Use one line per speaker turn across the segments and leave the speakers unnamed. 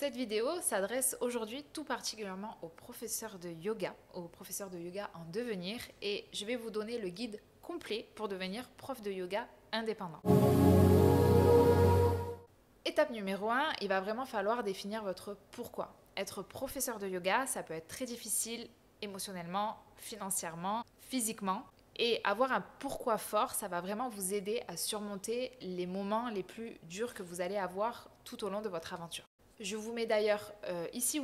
Cette vidéo s'adresse aujourd'hui tout particulièrement aux professeurs de yoga en devenir, et je vais vous donner le guide complet pour devenir prof de yoga indépendant. Étape numéro 1, il va vraiment falloir définir votre pourquoi. Être professeur de yoga, ça peut être très difficile émotionnellement, financièrement, physiquement. Et avoir un pourquoi fort, ça va vraiment vous aider à surmonter les moments les plus durs que vous allez avoir tout au long de votre aventure. Je vous mets d'ailleurs ici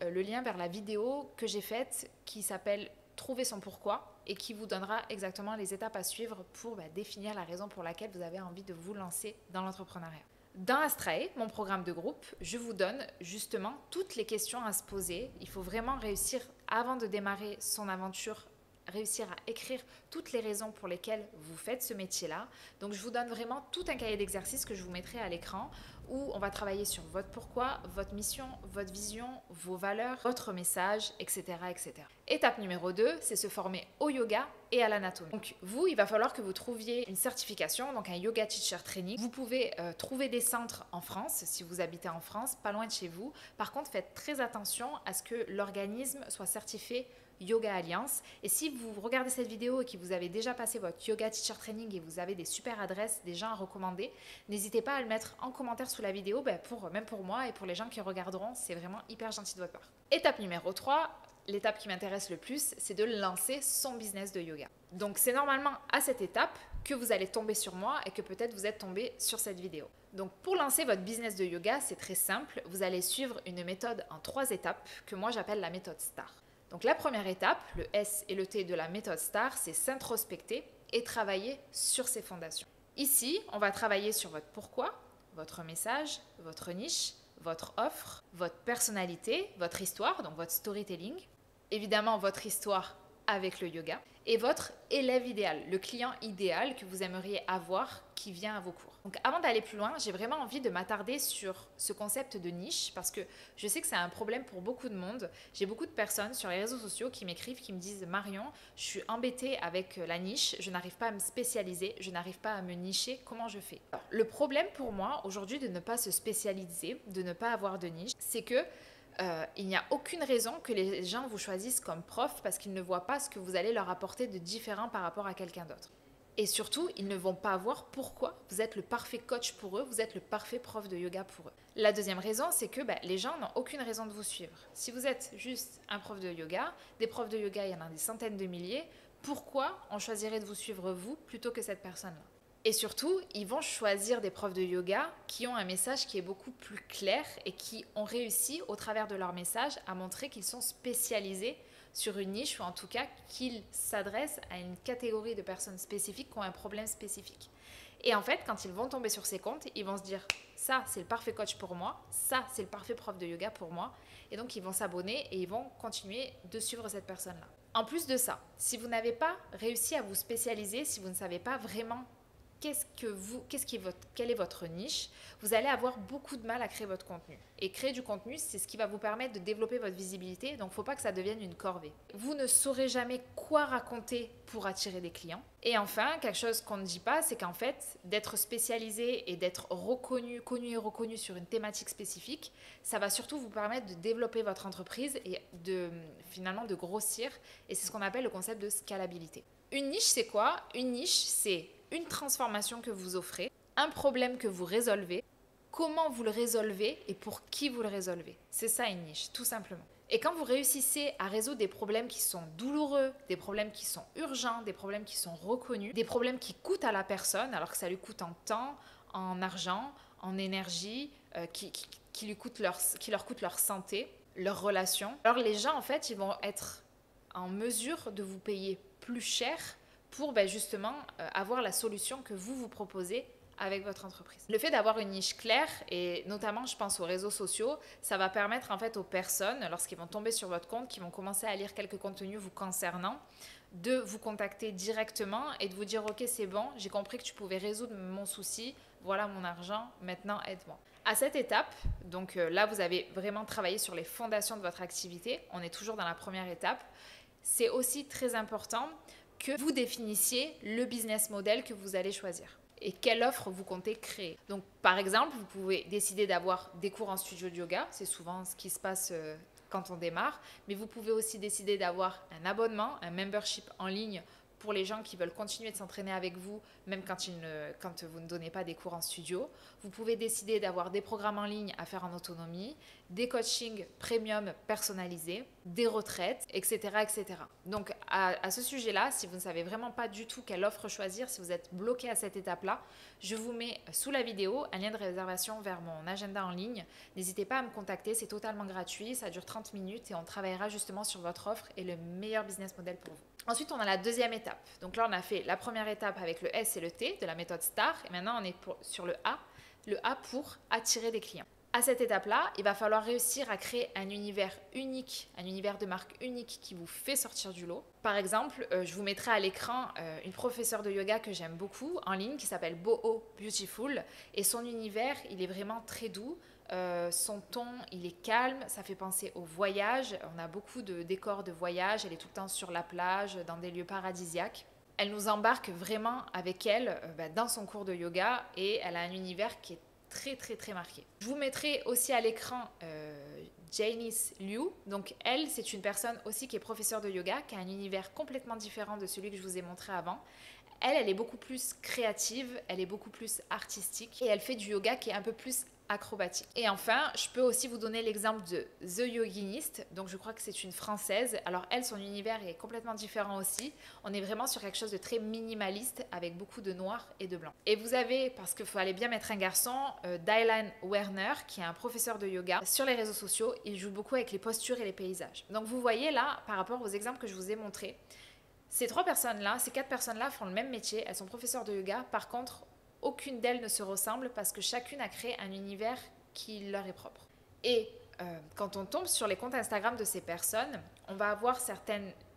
le lien vers la vidéo que j'ai faite qui s'appelle Trouver son pourquoi et qui vous donnera exactement les étapes à suivre pour définir la raison pour laquelle vous avez envie de vous lancer dans l'entrepreneuriat. Dans Astrae, mon programme de groupe, je vous donne justement toutes les questions à se poser. Il faut vraiment réussir, avant de démarrer son aventure, réussir à écrire toutes les raisons pour lesquelles vous faites ce métier-là. Donc je vous donne vraiment tout un cahier d'exercices que je vous mettrai à l'écran où on va travailler sur votre pourquoi, votre mission, votre vision, vos valeurs, votre message, etc. etc. Étape numéro 2, c'est se former au yoga et à l'anatomie. Donc vous, il va falloir que vous trouviez une certification, donc un Yoga Teacher Training. Vous pouvez trouver des centres en France, si vous habitez en France, pas loin de chez vous. Par contre, faites très attention à ce que l'organisme soit certifié Yoga Alliance. Et si vous regardez cette vidéo et que vous avez déjà passé votre Yoga Teacher Training et vous avez des super adresses, des gens à recommander, n'hésitez pas à le mettre en commentaire sous la vidéo, même pour moi et pour les gens qui regarderont, c'est vraiment hyper gentil de votre part. Étape numéro 3, l'étape qui m'intéresse le plus, c'est de lancer son business de yoga. Donc c'est normalement à cette étape que vous allez tomber sur moi et que peut-être vous êtes tombé sur cette vidéo. Donc pour lancer votre business de yoga, c'est très simple, vous allez suivre une méthode en 3 étapes que moi j'appelle la méthode STAR. Donc la première étape, le S et le T de la méthode STAR, c'est s'introspecter et travailler sur ses fondations. Ici, on va travailler sur votre pourquoi, votre message, votre niche, votre offre, votre personnalité, votre histoire, donc votre storytelling, évidemment votre histoire avec le yoga, et votre élève idéal, le client idéal que vous aimeriez avoir qui vient à vos cours. Donc avant d'aller plus loin, j'ai vraiment envie de m'attarder sur ce concept de niche parce que je sais que c'est un problème pour beaucoup de monde. J'ai beaucoup de personnes sur les réseaux sociaux qui m'écrivent, qui me disent « Marion, je suis embêtée avec la niche, je n'arrive pas à me spécialiser, je n'arrive pas à me nicher, comment je fais ?» Alors, le problème pour moi aujourd'hui de ne pas se spécialiser, de ne pas avoir de niche, c'est que il n'y a aucune raison que les gens vous choisissent comme prof parce qu'ils ne voient pas ce que vous allez leur apporter de différent par rapport à quelqu'un d'autre. Et surtout, ils ne vont pas voir pourquoi vous êtes le parfait coach pour eux, vous êtes le parfait prof de yoga pour eux. La deuxième raison, c'est que les gens n'ont aucune raison de vous suivre. Si vous êtes juste un prof de yoga, des profs de yoga, il y en a des centaines de milliers, pourquoi on choisirait de vous suivre vous plutôt que cette personne-là ? Et surtout, ils vont choisir des profs de yoga qui ont un message qui est beaucoup plus clair et qui ont réussi, au travers de leur message, à montrer qu'ils sont spécialisés sur une niche ou en tout cas qu'ils s'adressent à une catégorie de personnes spécifiques qui ont un problème spécifique. Et en fait, quand ils vont tomber sur ces comptes, ils vont se dire « ça, c'est le parfait coach pour moi, ça, c'est le parfait prof de yoga pour moi ». Et donc, ils vont s'abonner et ils vont continuer de suivre cette personne-là. En plus de ça, si vous n'avez pas réussi à vous spécialiser, si vous ne savez pas vraiment quelle est votre niche, vous allez avoir beaucoup de mal à créer votre contenu. Et créer du contenu, c'est ce qui va vous permettre de développer votre visibilité, donc il ne faut pas que ça devienne une corvée. Vous ne saurez jamais quoi raconter pour attirer des clients. Et enfin, quelque chose qu'on ne dit pas, c'est qu'en fait, d'être spécialisé et d'être connu et reconnu sur une thématique spécifique, ça va surtout vous permettre de développer votre entreprise et finalement de grossir. Et c'est ce qu'on appelle le concept de scalabilité. Une niche, c'est quoi ? Une niche, c'est une transformation que vous offrez, un problème que vous résolvez, comment vous le résolvez et pour qui vous le résolvez. C'est ça une niche, tout simplement. Et quand vous réussissez à résoudre des problèmes qui sont douloureux, des problèmes qui sont urgents, des problèmes qui sont reconnus, des problèmes qui coûtent à la personne alors que ça lui coûte en temps, en argent, en énergie, qui leur coûtent leur santé, leurs relations, alors les gens en fait ils vont être en mesure de vous payer plus cher pour justement avoir la solution que vous proposez avec votre entreprise. Le fait d'avoir une niche claire, et notamment je pense aux réseaux sociaux, ça va permettre en fait aux personnes, lorsqu'ils vont tomber sur votre compte, qui vont commencer à lire quelques contenus vous concernant, de vous contacter directement et de vous dire « Ok, c'est bon, j'ai compris que tu pouvais résoudre mon souci, voilà mon argent, maintenant aide-moi ». À cette étape, donc là vous avez vraiment travaillé sur les fondations de votre activité, on est toujours dans la première étape, c'est aussi très important que vous définissiez le business model que vous allez choisir. et quelle offre vous comptez créer. Donc par exemple, vous pouvez décider d'avoir des cours en studio de yoga, c'est souvent ce qui se passe quand on démarre, mais vous pouvez aussi décider d'avoir un abonnement, un membership en ligne pour les gens qui veulent continuer de s'entraîner avec vous, même quand vous ne donnez pas des cours en studio. Vous pouvez décider d'avoir des programmes en ligne à faire en autonomie, des coachings premium personnalisés, des retraites, etc. etc. Donc à ce sujet-là, si vous ne savez vraiment pas du tout quelle offre choisir, si vous êtes bloqué à cette étape-là, je vous mets sous la vidéo un lien de réservation vers mon agenda en ligne. N'hésitez pas à me contacter, c'est totalement gratuit, ça dure 30 minutes et on travaillera justement sur votre offre et le meilleur business model pour vous. Ensuite, on a la deuxième étape. Donc là, on a fait la première étape avec le S et le T de la méthode STAR. Et maintenant, on est sur le A. Le A pour attirer des clients. À cette étape-là, il va falloir réussir à créer un univers unique, un univers de marque unique qui vous fait sortir du lot. Par exemple, je vous mettrai à l'écran une professeure de yoga que j'aime beaucoup en ligne qui s'appelle Boho Beautiful. Et son univers, il est vraiment très doux. Son ton, il est calme, ça fait penser au voyage. On a beaucoup de décors de voyage. Elle est tout le temps sur la plage, dans des lieux paradisiaques. Elle nous embarque vraiment avec elle dans son cours de yoga et elle a un univers qui est très très très marqué. Je vous mettrai aussi à l'écran Janice Liu. Donc elle, c'est une personne aussi qui est professeure de yoga, qui a un univers complètement différent de celui que je vous ai montré avant. Elle est beaucoup plus créative, elle est beaucoup plus artistique et elle fait du yoga qui est un peu plus acrobatique. Et enfin, je peux aussi vous donner l'exemple de The Yoginist. Donc je crois que c'est une Française. Alors elle, son univers est complètement différent aussi. On est vraiment sur quelque chose de très minimaliste avec beaucoup de noir et de blanc. Et vous avez, parce qu'il faut aller bien mettre un garçon, Dylan Werner, qui est un professeur de yoga. Sur les réseaux sociaux, il joue beaucoup avec les postures et les paysages. Donc vous voyez là, par rapport aux exemples que je vous ai montrés, ces quatre personnes-là font le même métier. Elles sont professeurs de yoga. Par contre, aucune d'elles ne se ressemble parce que chacune a créé un univers qui leur est propre. Et quand on tombe sur les comptes Instagram de ces personnes, on va avoir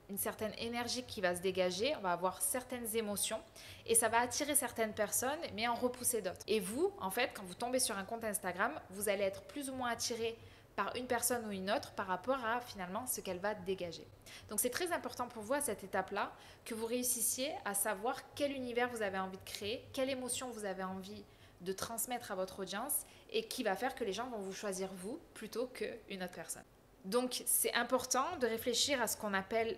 une certaine énergie qui va se dégager, on va avoir certaines émotions et ça va attirer certaines personnes mais en repousser d'autres. Et vous, en fait, quand vous tombez sur un compte Instagram, vous allez être plus ou moins attiré par une personne ou une autre par rapport à finalement ce qu'elle va dégager. Donc c'est très important pour vous à cette étape-là que vous réussissiez à savoir quel univers vous avez envie de créer, quelle émotion vous avez envie de transmettre à votre audience et qui va faire que les gens vont vous choisir vous plutôt qu'une autre personne. Donc c'est important de réfléchir à ce qu'on appelle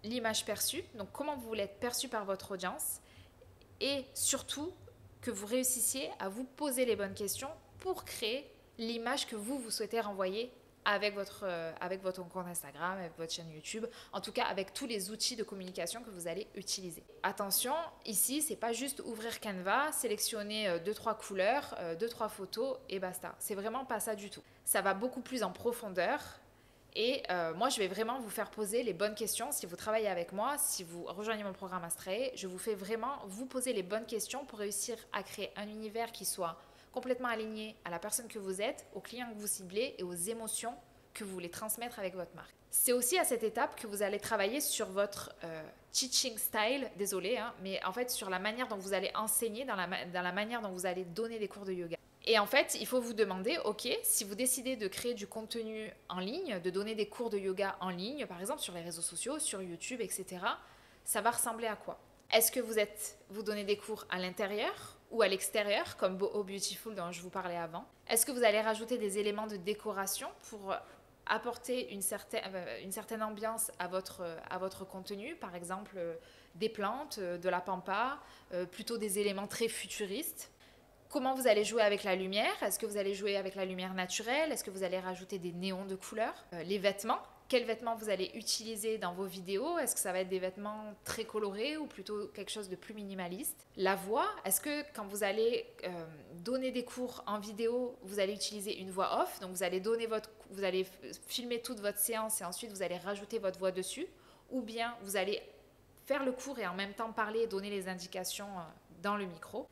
l'image perçue, donc comment vous voulez être perçu par votre audience et surtout que vous réussissiez à vous poser les bonnes questions pour créer l'image que vous souhaitez renvoyer avec votre compte Instagram, avec votre chaîne YouTube, en tout cas avec tous les outils de communication que vous allez utiliser. Attention, ici, c'est pas juste ouvrir Canva, sélectionner 2-3 couleurs, 2-3 photos et basta. C'est vraiment pas ça du tout. Ça va beaucoup plus en profondeur et moi, je vais vraiment vous faire poser les bonnes questions. Si vous travaillez avec moi, si vous rejoignez mon programme Astray, je vous fais vraiment vous poser les bonnes questions pour réussir à créer un univers qui soit complètement aligné à la personne que vous êtes, aux clients que vous ciblez et aux émotions que vous voulez transmettre avec votre marque. C'est aussi à cette étape que vous allez travailler sur votre teaching style, désolé, mais en fait sur la manière dont vous allez enseigner, dans la manière dont vous allez donner des cours de yoga. Et en fait, il faut vous demander, ok, si vous décidez de créer du contenu en ligne, de donner des cours de yoga en ligne, par exemple sur les réseaux sociaux, sur YouTube, etc., ça va ressembler à quoi? Est-ce que vous donnez des cours à l'intérieur ou à l'extérieur, comme Boho Beautiful dont je vous parlais avant? Est-ce que vous allez rajouter des éléments de décoration pour apporter une certaine ambiance à votre contenu, par exemple des plantes, de la pampa, plutôt des éléments très futuristes? Comment vous allez jouer avec la lumière? Est-ce que vous allez jouer avec la lumière naturelle? Est-ce que vous allez rajouter des néons de couleurs? Les vêtements, quels vêtements vous allez utiliser dans vos vidéos? Est-ce que ça va être des vêtements très colorés ou plutôt quelque chose de plus minimaliste? La voix, est-ce que quand vous allez donner des cours en vidéo, vous allez utiliser une voix off? Donc vous allez filmer toute votre séance et ensuite vous allez rajouter votre voix dessus? Ou bien vous allez faire le cours et en même temps parler et donner les indications dans le micro?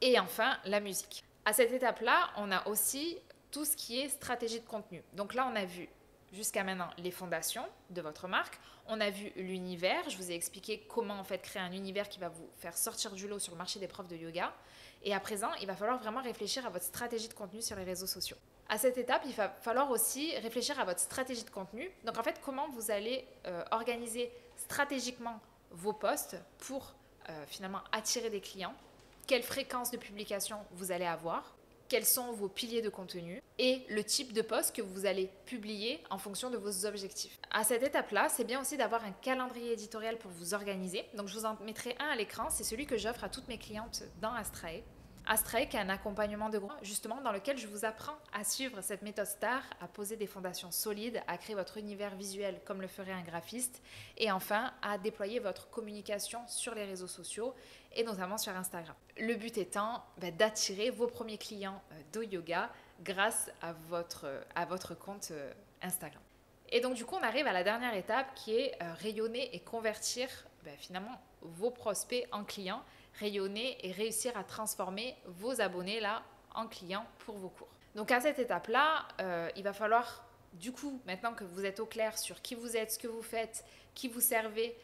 Et enfin, la musique. À cette étape-là, on a aussi tout ce qui est stratégie de contenu. Donc là, on a vu jusqu'à maintenant les fondations de votre marque. On a vu l'univers. Je vous ai expliqué comment en fait créer un univers qui va vous faire sortir du lot sur le marché des profs de yoga. Et à présent, il va falloir vraiment réfléchir à votre stratégie de contenu sur les réseaux sociaux. À cette étape, il va falloir aussi réfléchir à votre stratégie de contenu. Donc en fait, comment vous allez organiser stratégiquement vos posts pour finalement attirer des clients. quelle fréquence de publication vous allez avoir, quels sont vos piliers de contenu et le type de post que vous allez publier en fonction de vos objectifs. À cette étape-là, c'est bien aussi d'avoir un calendrier éditorial pour vous organiser. Donc je vous en mettrai un à l'écran, c'est celui que j'offre à toutes mes clientes dans Astrae. Astrae qui est un accompagnement de groupe justement dans lequel je vous apprends à suivre cette méthode STAR, à poser des fondations solides, à créer votre univers visuel comme le ferait un graphiste et enfin à déployer votre communication sur les réseaux sociaux et notamment sur Instagram. Le but étant d'attirer vos premiers clients de yoga grâce à votre compte Instagram. Et donc du coup on arrive à la dernière étape qui est rayonner et convertir finalement vos prospects en clients, rayonner et réussir à transformer vos abonnés là en clients pour vos cours. Donc à cette étape-là, il va falloir du coup, maintenant que vous êtes au clair sur qui vous êtes, ce que vous faites, qui vous servez,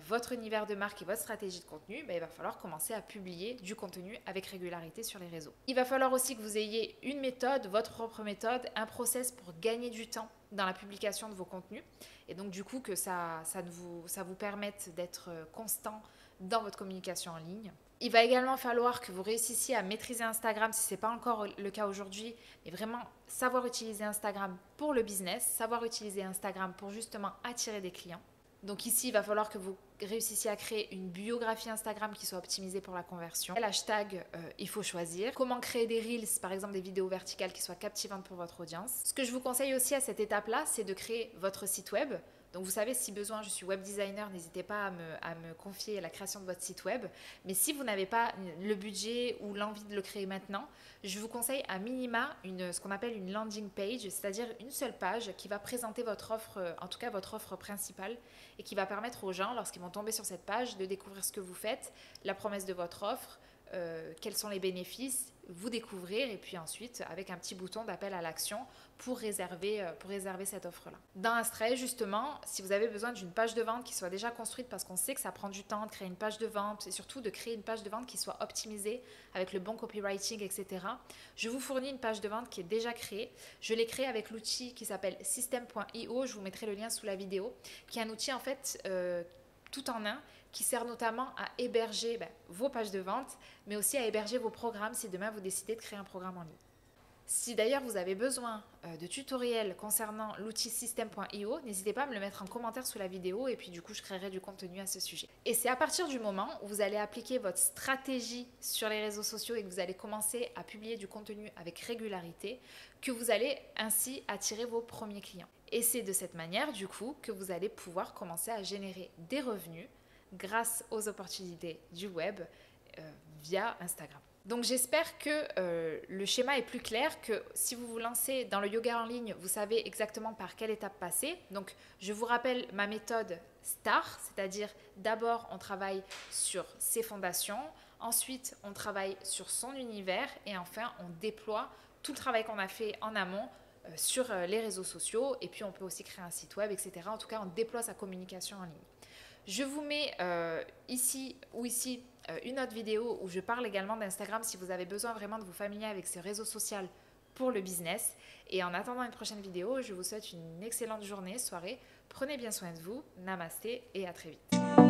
votre univers de marque et votre stratégie de contenu, il va falloir commencer à publier du contenu avec régularité sur les réseaux. Il va falloir aussi que vous ayez une méthode, votre propre méthode, un process pour gagner du temps dans la publication de vos contenus et donc du coup que ça vous permette d'être constant dans votre communication en ligne. Il va également falloir que vous réussissiez à maîtriser Instagram si ce n'est pas encore le cas aujourd'hui, mais vraiment savoir utiliser Instagram pour le business, savoir utiliser Instagram pour justement attirer des clients. Donc ici, il va falloir que vous réussissiez à créer une biographie Instagram qui soit optimisée pour la conversion. L'hashtag, il faut choisir. Comment créer des Reels, par exemple des vidéos verticales qui soient captivantes pour votre audience. Ce que je vous conseille aussi à cette étape-là, c'est de créer votre site web. Donc vous savez, si besoin, je suis web designer, n'hésitez pas à me confier la création de votre site web. Mais si vous n'avez pas le budget ou l'envie de le créer maintenant, je vous conseille à minima ce qu'on appelle une landing page, c'est-à-dire une seule page qui va présenter votre offre, en tout cas votre offre principale, et qui va permettre aux gens, lorsqu'ils vont tomber sur cette page, de découvrir ce que vous faites, la promesse de votre offre, quels sont les bénéfices, vous découvrir et puis ensuite avec un petit bouton d'appel à l'action pour réserver cette offre-là. Dans Astrae, justement, si vous avez besoin d'une page de vente qui soit déjà construite parce qu'on sait que ça prend du temps de créer une page de vente et surtout de créer une page de vente qui soit optimisée avec le bon copywriting, etc. Je vous fournis une page de vente qui est déjà créée. Je l'ai créée avec l'outil qui s'appelle system.io, je vous mettrai le lien sous la vidéo, qui est un outil en fait tout en un qui sert notamment à héberger vos pages de vente, mais aussi à héberger vos programmes si demain vous décidez de créer un programme en ligne. Si d'ailleurs vous avez besoin de tutoriels concernant l'outil system.io, n'hésitez pas à me le mettre en commentaire sous la vidéo et puis du coup je créerai du contenu à ce sujet. Et c'est à partir du moment où vous allez appliquer votre stratégie sur les réseaux sociaux et que vous allez commencer à publier du contenu avec régularité que vous allez ainsi attirer vos premiers clients. Et c'est de cette manière du coup que vous allez pouvoir commencer à générer des revenus grâce aux opportunités du web via Instagram. Donc j'espère que le schéma est plus clair, que si vous vous lancez dans le yoga en ligne, vous savez exactement par quelle étape passer. Donc je vous rappelle ma méthode STAR, c'est-à-dire d'abord on travaille sur ses fondations, ensuite on travaille sur son univers et enfin on déploie tout le travail qu'on a fait en amont sur les réseaux sociaux et puis on peut aussi créer un site web, etc. En tout cas on déploie sa communication en ligne. Je vous mets ici une autre vidéo où je parle également d'Instagram si vous avez besoin vraiment de vous familier avec ce réseau social pour le business. Et en attendant une prochaine vidéo, je vous souhaite une excellente journée, soirée. Prenez bien soin de vous. Namasté et à très vite.